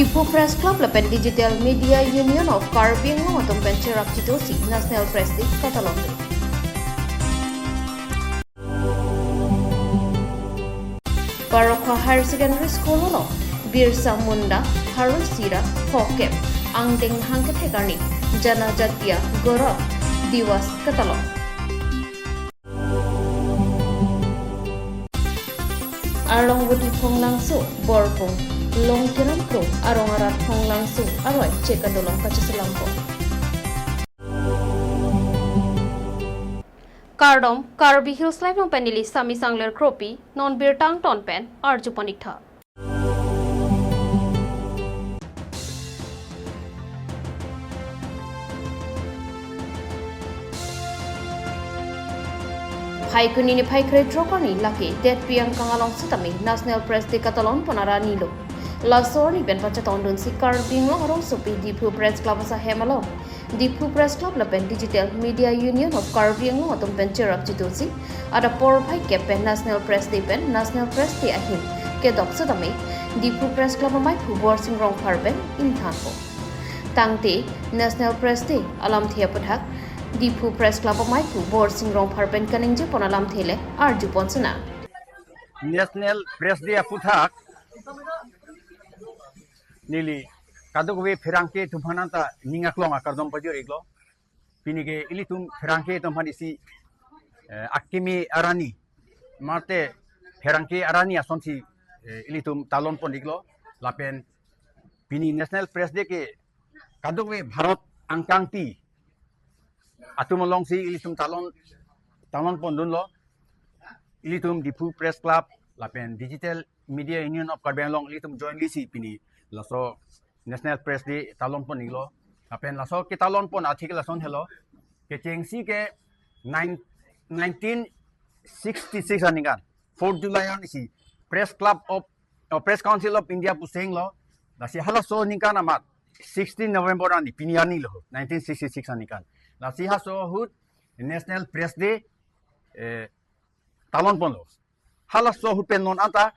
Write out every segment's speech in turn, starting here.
Dipo Press Club lapen Digital Media Union of Caribbean atong venture activity National Press Day Catalonia. Parokha Higher Secondary School lo Birsa Munda Harusira Phoket Angdeng Hangket Hegarni Jana Jatia Gorok Diwas Katalog. Arong Budi Phong Langsu Borpong Long Tiram Kro Arong Arat Phong Langsu Aroy Cekadolong Kacaselampo. Kardom Karbi Hills Life ng Penili Sami Sangler Kropi Non Birtang Tonpen Arju Panikta. Hai kunini pai kre drokoni laki det piang kangalong sutami National Press Day Catalon ponarani lo. Lasor ni ben pacaton dun si Karbing lo arong supi Dipo Press Club sa Hemalo. Dipo Press Club lapen Digital Media Union of Caribbean lo atong venture activity ada por pai ke pen National Press Day pen National Press Day ahim ke dok sutami Dipo Press Club mai pu borsing rong parben inthan ko. Tangte National Press Day alam thia pathak Dipo Press Club mai pu borsing rong parben kaning je pon alam thele arju ponsana. National Press Day aputhak nili kadogwe ferangke tumhananta ningaklong akardom pajor iglo pinige ilitum ferangke tumhanisi akimi arani marte ferangke arani asonsi ilitum talon pon iglo lapen pini National Press Day ke kadogwe bharat angkangti atumolong si ilitum talon pon dunlo ilitum Dipo Press Club lapen Digital Media Union of Caribbean long ilitum join lisi pini laso National Press Day talon pon iglo lapen laso ke talon pon article lason hello ke chengsi ke 1966 aningan 4 July anisi Press Club of Press Council of India puseng lo lasi halaso ninkan amat 16 November ani piniani lo 1966 anikan lasi haso hut National Press Day talon pon lo halaso hut pen non ata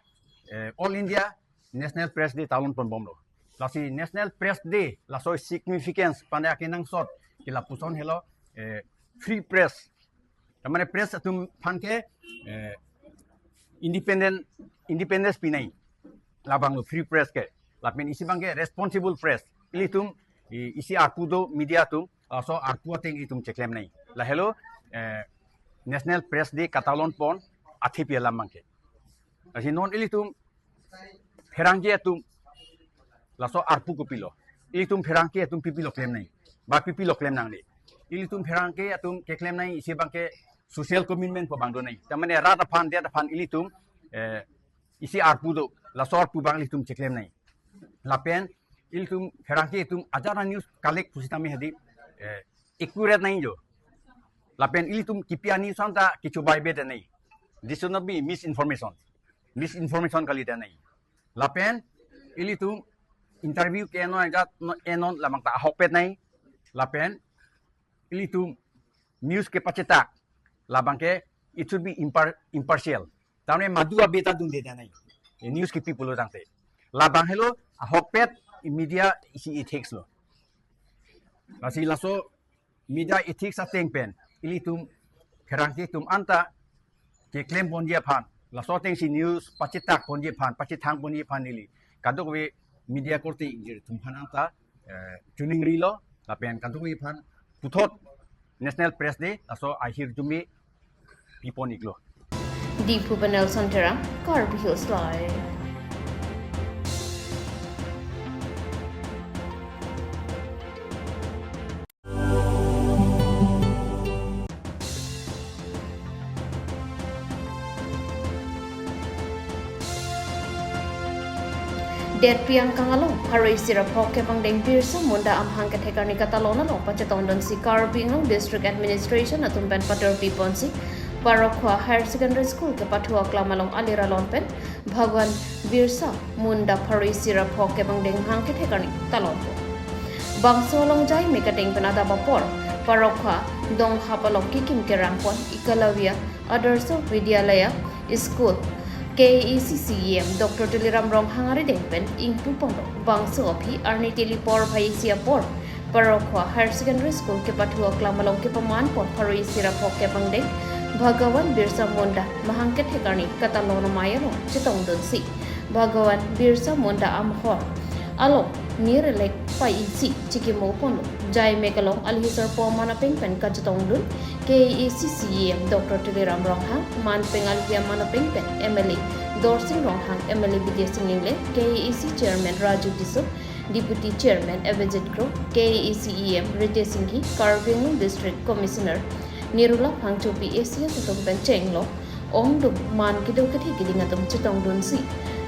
All India National Press Day talon pon bom lo lasi National Press Day laso significance pandai akinang sort kila puson hello free press tamane press atum phanke independence pinai labang lo free press ke lapen isi bangke responsible press ilitum isi arpudo media tum so arpuateng itum ceklem nai la hello National Press Day Catalon pon athipi lamangke asi non ilitum ferangge tum laso arpu kopilo ilitum ferangke tum pipilo claim nai ba pipilo claim nang ni ilitum ferangke tum ke claim nai isi bangke social commitment po bangdo nai tamane rata fan dia fan ilitum isi arpu do laso arpu bang ilitum che claim nai lapen ilitum ferangke tum ajara news collect pusitami hadi accurate nai jo lapen ilitum kipiani santa kichu bai bete nai this should not be misinformation kali nai lapen ilitum interview ke enon lamang ta hopet nai lapen ilitum news ke pacetak labang ke it should be impartial tamne madua beta dun de nai news ke people tangte labang hello hopet media isi ethics lo lasi laso media ethics ateng pen ilitum kerangki tum anta ke claim bondia phan laso teng si news pacetak bondia phan pacetang bondia phan nili kadok we media korte injir tum phan anta tuning rilo lapen kadok we phan puthot National Press Day laso akhir jumi pipon iglo Dipo Panel Santera Karbi Hills Live. Det piang kangalong haray sira phoke pangdeng Birsa Munda amhang kathekarni katalona long pachaton don si Karbing District Administration atong pen pator piponsi Parokha Higher Secondary School ke pathua klamalong alira lonpen Bhagwan Birsa Munda haray sira phoke pangdeng hang kathekarni talon bangso long jai mekateng penada bapor Parokha dong hapalok kikim kerangpon Ikalawia Adarso Vidyalaya School KECCEM Dr. Teliram Rong Hangari Dengpen Ingpu Pondo Bangsa Ophi Arni Telipor Bhaisia Por Parokwa Higher Secondary School ke Pathua Klamalong ke Paman Pon Paroi Sirapok ke Bangdeng Bhagawan Birsa Munda Mahangket Hekani Katalono Mayalo Chitong Dunsi Bhagawan Birsa Munda Amhor Along near Lake Paisi Chikimo Pono Jai Megalong Alhisar Pomana Pengpen Kachatong Dun KECCEM Dr. Teliram Ronghang Man Pengal Mana Pengpen MLA Dorsing Ronghang MLA Vidya Single KEC Chairman Raju Tisuk Deputy Chairman Avijit Group KECEM Rite Singhi Karving District Commissioner Nirula Pangchopi Asia Satum Chenglo Ongdum Man Kido Kati Gidingatum Chitong Dunsi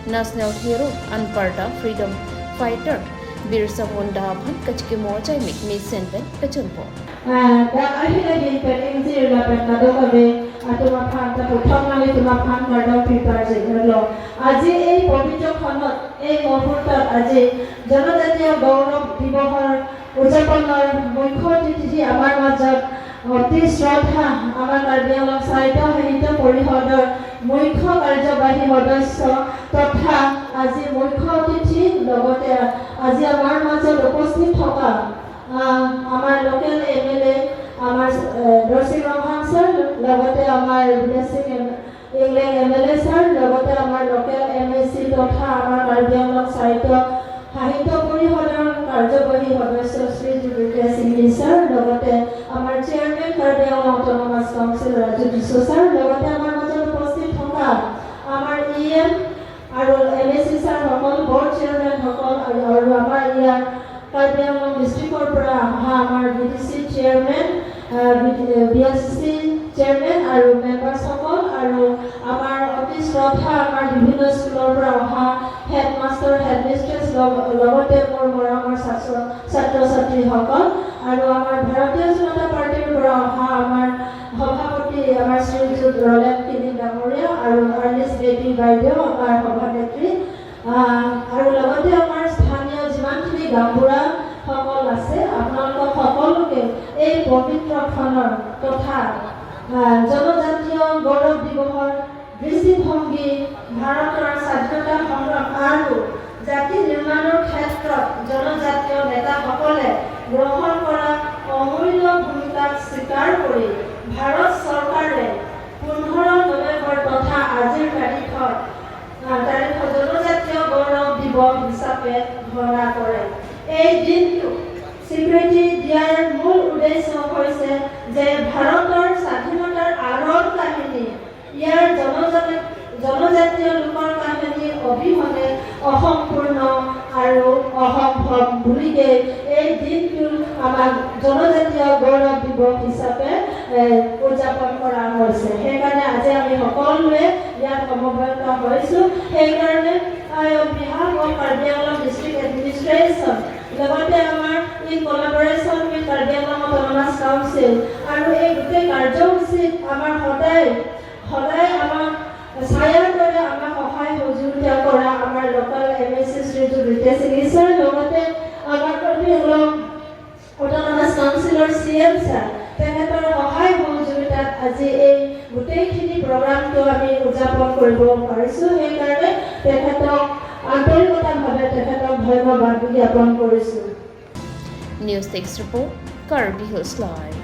National Hero Anparta Freedom Fighter Birsa Munda Bhan Kachki Moja Mikni Senpen Pechunpo. Lagi peningsi lapan nado kabe atau makan tapi thong lagi tu makan nado prepare je Aji pabitro khanot muhurtot aji জনজাতীয় গৌৰৱ দিৱসৰ উদযাপনৰ মুখ্য অতিথি আমাৰ মাজত অতি শ্ৰদ্ধা আমাৰ কাৰ্বি আংলং সাহিত্য সাহিত্য পৰিষদৰ মুখ্য কাৰ্যবাহী সদস্য তথা আজি মুখ্য অতিথি লগতে আজি আমাৰ মাজত উপস্থিত থকা আমাৰ লোকেল এমএলএ আমাৰ দৰ্শী ৰংহাং স্যাৰ লগতে আমাৰ ব্লেছিং ইংলেণ্ড এমএলএ স্যাৰ লগতে আমাৰ লোকেল এমএসি তথা আমাৰ কাৰ্বি আংলং সাহিত্য পৰিষদৰ কাৰ্যবাহী সদস্য শ্ৰী জুবিকা সিংহ স্যাৰ লগতে আমাৰ chairman Karbi Anglong autonomous council Raju Bishwa sir লগতে আমাৰ মাজত উপস্থিত থকা আমাৰ ইএম আৰু এমএসি স্যাৰ সকল বৰ্ড চেয়াৰমেন সকল আৰু আমাৰ ইয়াৰ কাৰ্বি আংলং ডিষ্ট্ৰিক্টৰ পৰা অহা আমাৰ বিডিসি চেয়াৰমেন বিএসসি চেয়াৰমেন আৰু মেম্বাৰ সকল আৰু আমাৰ অতি শ্ৰদ্ধা আমাৰ বিভিন্ন স্কুলৰ পৰা অহা হেডমাষ্টাৰ হেডমিষ্ট্ৰেছ লগতে মোৰ মৰমৰ ছাত্ৰ ছাত্ৰীসকল আৰু আমাৰ ভাৰতীয় জনতা পাৰ্টিৰ পৰা অহা আমাৰ সভাপতি আমাৰ শ্ৰীযুত ৰলেন কিনি ডাঙৰীয়া আৰু আৰ্নিছ বেবী বাইদেউ আমাৰ সভানেত্ৰী আৰু লগতে আমাৰ স্থানীয় যিমানখিনি গাঁওবুঢ়া সকল আছে আপোনালোক সকলোকে এই পবিত্ৰ ক্ষণৰ তথা জনজাতীয় গৌৰৱ দিৱসৰ দৃষ্টিভংগী ভাৰতৰ স্বাধীনতা সংগ্ৰাম আৰু জাতি নিৰ্মাণৰ ক্ষেত্ৰত জনজাতীয় নেতাসকলে গ্ৰহণ কৰা অমূল্য ভূমিকাক স্বীকাৰ কৰি ভাৰত চৰকাৰে 15 নৱেম্বৰ তথা আজিৰ তাৰিখত জনজাতীয় গৌৰৱ দিৱস হিচাপে ঘোষণা কৰে এই দিনটো স্বীকৃতি দিয়াৰ মূল উদ্দেশ্য হৈছে যে ভাৰতৰ স্বাধীনতাৰ আঁৰৰ কাহিনী ইয়াৰ জনজাতীয় লোকৰ কাহিনী অবিহনে অসম্পূৰ্ণ আৰু অসম্ভৱ বুলিকে এই দিনটো আমাক জনজাতীয় গৌৰৱ দিৱস হিচাপে উদযাপন কৰা হৈছে সেইকাৰণে আজি আমি সকলোৱে ইয়াত সমবেত হৈছোঁ সেইকাৰণে Bihar of Karbi Anglong District Administration লগতে আমাৰ in collaboration with Karbi Anglong autonomous council আৰু এই গোটেই কাৰ্যসূচীত আমাৰ সদায় আমাৰ ছায়াৰ দৰে আমাৰ সহায় সহযোগিতা কৰা আমাৰ লোকেল এমএসি শ্ৰীযুত ৰীতা সিং স্যাৰ লগতে আমাৰ কাৰ্বি আংলং অটোনমাছ কাউন্সিলৰ চিএম স্যাৰ তেখেতৰ সহায় সহযোগিতাত আজি এই গোটেইখিনি প্ৰগ্ৰামটো আমি উদযাপন কৰিব পাৰিছোঁ সেইকাৰণে তেখেতক আন্তৰিকতাভাৱে তেখেতক ধন্যবাদ জ্ঞাপন কৰিছোঁ। News Text Report, Karbi Hills Live.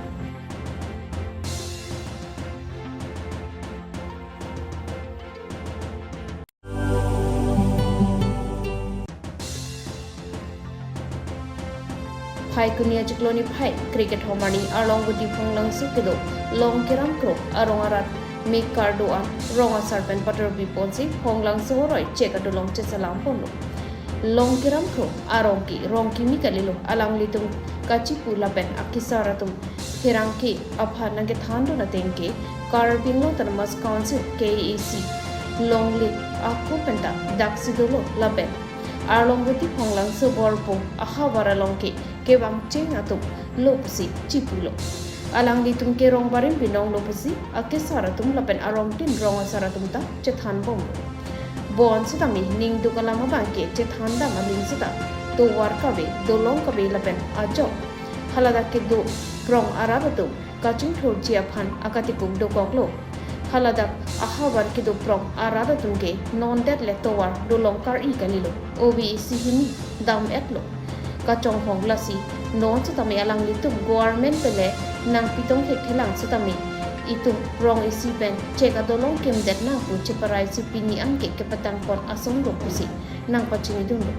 Phai kunia jikloni phai cricket homani along with Phonglang Sukido long kiram kro arongarat make kardoan ronga sarpen pater biponsi Phonglang Soroi chekadulong chesalam pono long kiram kro aronki rongki mikalilo alang litung kachipu lapen akisaratum hirangki aphanage thando na tenke Karbi Autonomous Council KEC longli akupenta daksidolo lapen Arlongoti Phonglang Soborpo ahabara longke kebang chengatum lopusi chipulo alang litung ke rong barin binong lopusi akesaratum lapen arongtin rong asaratum ta chethan bom bon sitami ning dukalama bangke chethan da maling sita to warkabe dolong kabe lapen ajo halada ke do rong arabatu kachung thor chia phan akati pum do koklo haladak ahabar kiduprong arada tungke non det letowar dolong kar I kalilo obi sihimi dam etlo kachong hong lasi non satami alang litum government pele nang pitong helang satami itum rong isipen ceka dolong kem det na pu ceparai sipini angke kepatang pon asong ro pusi nang pachini dundo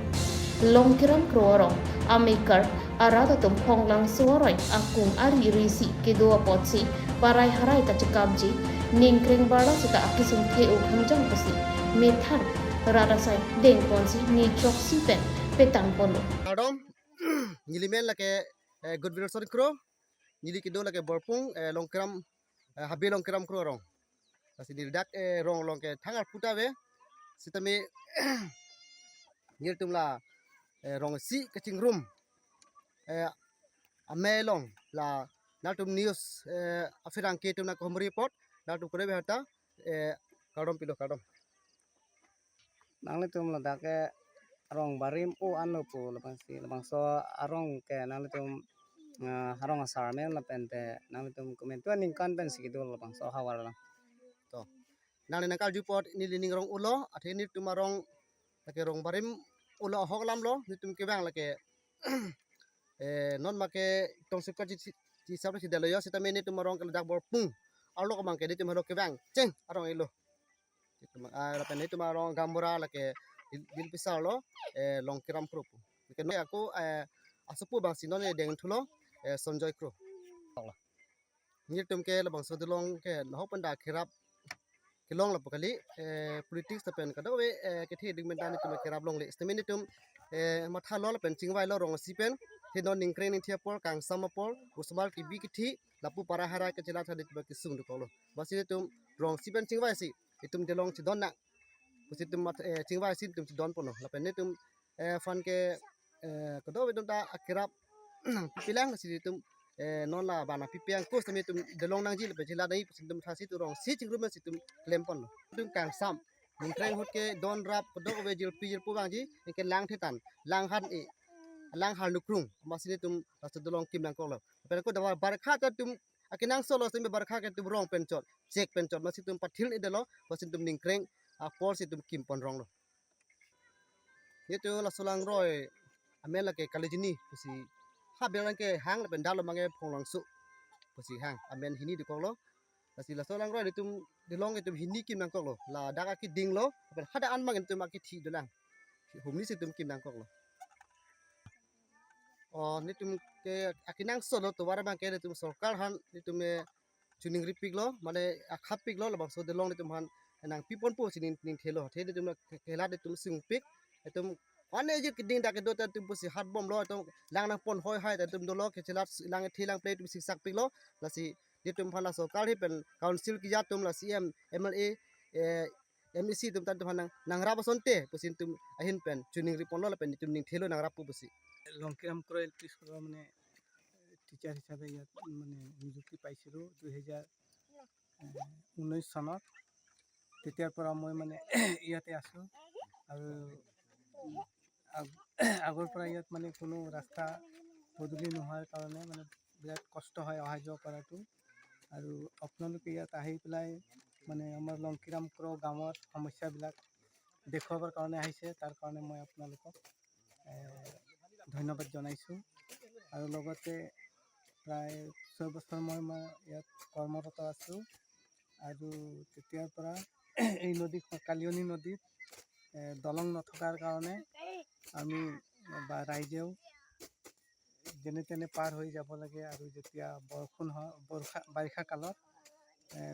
long kiram krorong amikar arada tum honglang suaroi akung ari risi kedua potsi parai harai ta cekabji ningkring bada suka akisum theu khamjang pusi methan rada sai deng ponsi ni chok sipen petang pono Adam nyilimel lake good version kro nyili kido lake borpung longkram habi longkram kro rong kasi dirdak rong long ke thangar putawe sitame nyirtumla rong si kaching room amelong la natum news afirang ke tumna kom report natum kore behata kadom pilo kadom nang tum la ke rong barim o anu pu labang so arong ke nang tum harong asar men la pente nang tum komentuan ning kan ben sikidul labang so hawar la to nang nangkal report ni lining rong ulo athini tumarong lake rong barim ulo hoklam lo nitum ke bang lake non make tong sipka ci sabra ci dalo yo sita meni tumarong kala dak bor pung allo ko mangke ditum halo ke bang ceng arong ilo la pene tumarong gambura lake bil pisalo long kiram krup ke no aku asupu bang sinon deng thulo sonjoy krup ni tum ke la bang sodulong ke no panda khirap kilong la pakali politics tapen kado we ke thi ding mendan tum kirap long le stemeni tum matha lo la pen chingwai lo rong sipen hinon ningkring ning thiapor kang samapor usmal ki bi ki thi lapu para hara ke chila thadi tum ki sung du kolo basi tum rong sipen chingwai si itum delong chi don na basi tum chingwai si tum chi don pono la pen tum fan ke kado we tum ta akirap pilang si tum non la bana pipiang kos tami tum delong nang ji le pechila dai tum thasi tu rong si chingrum si tum klempon tum kang sam ningkreng hot ke don rap kodok we jil pi jil pu bang ji ke lang thetan lang han e lang hal nukrung masini tum rastu dolong kim lang kolo pero ko dawa barkha ta tum akinang solo tum barkha ke tum rong pencot cek pencot masi tum pathil ni delo masin tum ningkreng por si tum kim pon rong lo yetu la solang roy amela ke kalejini si ha belang ke hang ben dalo mange phonglang su pusi hang amen hini di kolo lasi la solang roy tum dilong tum hini kim lang kolo la daga ki ding lo ben hada an mang tum aki thi dolang humni si tum kim lang kolo ni tum ke akinang solo to wara bang ke tum sarkar han ni tum chuning ripik lo mane akhapik lo labang so delong ni tum han nang pipon po sinin ning thelo the tum khela de tum sing pik tum ane je kiding da ke do ta tum pusi hat bom lo tum lang nang pon hoi hai ta tum do lo ke chelat lang thilang play tum sik sak pik lo lasi ni tum phala sarkar hi pen council ki ja tum la cm mla MEC tum ta tum nang rabason te pusin tum ahin pen chuning ripon lo la pen tum ning thelo nang rapu pusi Longkiram ক্ৰ LP স্কুলৰ মানে teacher হিচাপে ইয়াত মানে নিযুক্তি পাইছিলোঁ 2019 চনত তেতিয়াৰ পৰা মই মানে ইয়াতে আছোঁ আৰু আগৰ পৰা ইয়াত মানে কোনো ৰাস্তা পদূলি নোহোৱাৰ কাৰণে মানে বিৰাট কষ্ট হয় অহা যোৱা কৰাটো আৰু আপোনালোকে ইয়াত আহি পেলাই মানে আমাৰ লংকিৰাম ক্ৰ গাঁৱৰ সমস্যাবিলাক দেখুৱাবৰ কাৰণে আহিছে তাৰ কাৰণে মই আপোনালোকক ধন্যবাদ জনাইছোঁ আৰু লগতে প্ৰায় 6 বছৰ মই ইয়াত কৰ্মৰত আছোঁ আৰু তেতিয়াৰ পৰা এই নদী কালিয়নী নদীত দলং নথকাৰ কাৰণে আমি বা ৰাইজেও যেনে তেনে পাৰ হৈ যাব লাগে আৰু যেতিয়া বৰষুণ হয় বাৰিষা কালত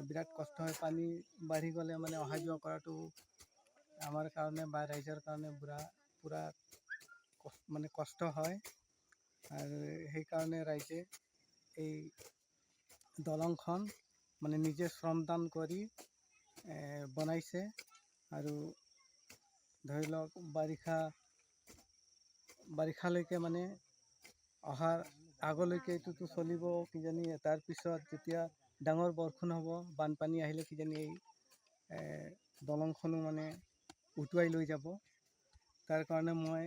বিৰাট কষ্ট হয় পানী বাঢ়ি গ'লে মানে অহা যোৱা কৰাটো আমাৰ কাৰণে বা ৰাইজৰ কাৰণে পুৰা মানে কষ্ট হয় আৰু সেইকাৰণে ৰাইজে এই দলংখন মানে নিজে শ্ৰমদান কৰি বনাইছে আৰু ধৰি লওক বাৰিষালৈকে মানে অহাৰ আগলৈকে এইটোতো চলিব কিজানি তাৰপিছত যেতিয়া ডাঙৰ বৰষুণ হ'ব বানপানী আহিলে কিজানি এই দলংখনো মানে উটুৱাই লৈ যাব তাৰ কাৰণে মই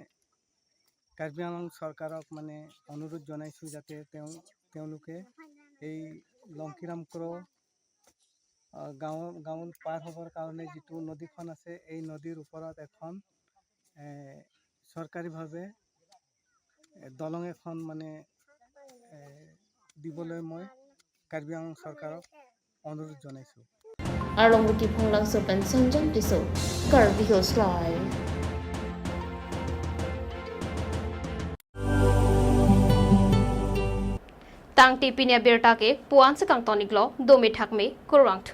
কাৰ্বি আংলং চৰকাৰক মানে অনুৰোধ জনাইছোঁ যাতে তেওঁলোকে এই লংকিৰাম ক্ৰ গাঁৱত পাৰ হ'বৰ কাৰণে যিটো নদীখন আছে এই নদীৰ ওপৰত এখন চৰকাৰীভাৱে দলং এখন মানে দিবলৈ মই কাৰ্বি আংলং চৰকাৰক অনুৰোধ জনাইছোঁ। Arlongguti Phonglang Sopan Sanjang Tiso, Karbi Hills Live. Tang Tipinia Bertake, Puan Sekang Toniklo, Domi Takme, Kurangtu.